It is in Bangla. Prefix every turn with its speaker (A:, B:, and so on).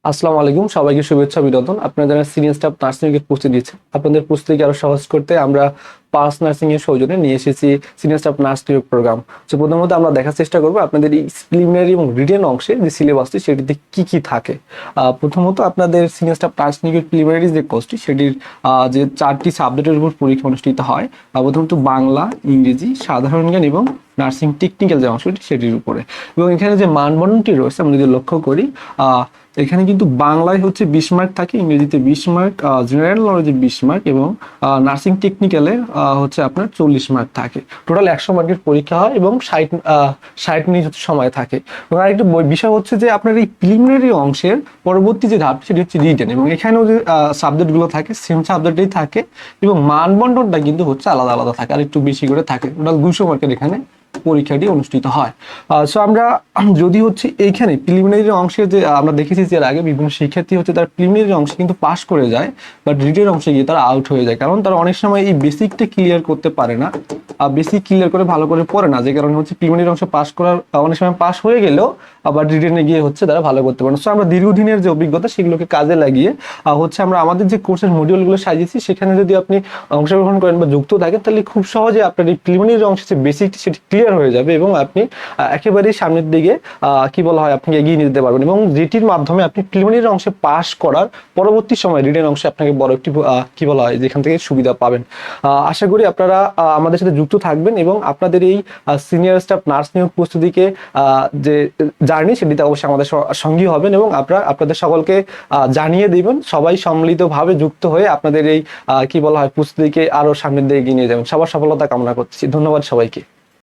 A: আসসালামু আলাইকুম, সবাইকে শুভেচ্ছা অভিনন্দন। আপনারা যারা সিনিয়র স্টাফ নার্সিং এর প্রস্তুতি দিচ্ছেন, আপনাদের প্রস্তুতিকে আরো সহজ করতে আমরা পাস নার্সিং এর সৌজন্যে নিয়ে এসেছি সিনিয়র স্টাফ নার্স নিয়োগ প্রোগ্রাম। তো প্রথমত আমরা দেখার চেষ্টা করবো আপনাদের এই প্রিলিমিনারি এবং রিটেন অংশে যে সিলেবাসটি সেটিতে কি কি থাকে। প্রথমত আপনাদের সিনিয়র স্টাফ নার্স নিয়োগের প্রিলিমিনারি যে কোর্সটি সেটির যে 4টি সাবজেক্টের উপর পরীক্ষা অনুষ্ঠিত হয়, প্রথমত বাংলা, ইংরেজি, সাধারণ জ্ঞান এবং নার্সিং টেকনিক্যাল যে অংশটি সেটির উপরে। এবং এখানে যে মানবন্ধনটি রয়েছে আমরা যদি লক্ষ্য করি, এখানে কিন্তু বাংলায় হচ্ছে 20 মার্ক থাকে, ইংরেজিতে 20 মার্ক, জেনারেল নলেজে 20 মার্ক এবং নার্সিং টেকনিক্যালে হচ্ছে আপনার 40 মার্ক থাকে। টোটাল 100 মার্কের পরীক্ষা হয় এবং 60 মিনিট হচ্ছে সময় থাকে। এবং আরেকটা বিষয় হচ্ছে যে আপনার এই প্রিলিমিনারি অংশের পরবর্তী যে ধাপ সেটি হচ্ছে রিটেন, এবং এখানেও যে সাবজেক্টগুলো থাকে সেম সাবজেক্টেই থাকে এবং মানবন্ধনটা কিন্তু হচ্ছে আলাদা আলাদা থাকে, আর একটু বেশি করে থাকে। টোটাল 200 মার্কের এখানে পরীক্ষাটি অনুষ্ঠিত হয়। সো আমরা যদি হচ্ছে এইখানে প্রিলিমিনারি অংশে যে আমরা দেখেছি যে এর আগে বিভিন্ন শিক্ষার্থী হচ্ছে তার প্রিলিমিনারি অংশে কিন্তু পাস করে যায়, বাট রিটেন অংশে গিয়ে তারা আউট হয়ে যায়, কারণ তারা অনেক সময় এই বেসিকটা ক্লিয়ার করতে পারে না, বেসিক ক্লিয়ার করে ভালো করে পড়ে না, যে কারণে হচ্ছে প্রিলিমিনারি অংশে পাস করার অনেক সময় পাস হয়ে গেলেও আবার রিটেনে গিয়ে হচ্ছে তারা ভালো করতে পারে না। সো আমরা দীর্ঘদিনের যে অভিজ্ঞতা সেগুলোকে কাজে লাগিয়ে হচ্ছে আমরা আমাদের যে কোর্সের মডিউলগুলো সাজিয়েছি সেখানে যদি আপনি অংশগ্রহণ করেন বা যুক্ত থাকেন, তাহলে খুব সহজে আপনার এই প্রিলিমিনারি অংশে যে বেসিকটি সেটি ক্লিয়ার হয়ে যাবে এবং আপনি একেবারেই সামনের দিকে কি বলা হয় আপনি এগিয়ে নিতে পারবেন, এবং যেটির মাধ্যমে আপনি প্রিলিমিনারি অংশে পাস করার পরবর্তী সময় রিটেন অংশে আপনাকে বড় একটি কি বলা হয় যেখান থেকে সুবিধা পাবেন। আশা করি আপনারা আমাদের সাথে যুক্ত থাকবেন এবং আপনাদের এই সিনিয়র স্টাফ নার্স নিয়োগ প্রস্তুতিকে যে জার্নি সেটিতে অবশ্যই আমাদের সঙ্গী হবেন এবং আপনাদের সকলকে জানিয়ে দিবেন। সবাই সম্মিলিতভাবে যুক্ত হয়ে আপনাদের এই কি বলা হয় প্রস্তুতিকে আরো সামনের দিকে এগিয়ে নিয়ে যাবেন। সবার সফলতা কামনা করছি। ধন্যবাদ সবাইকে।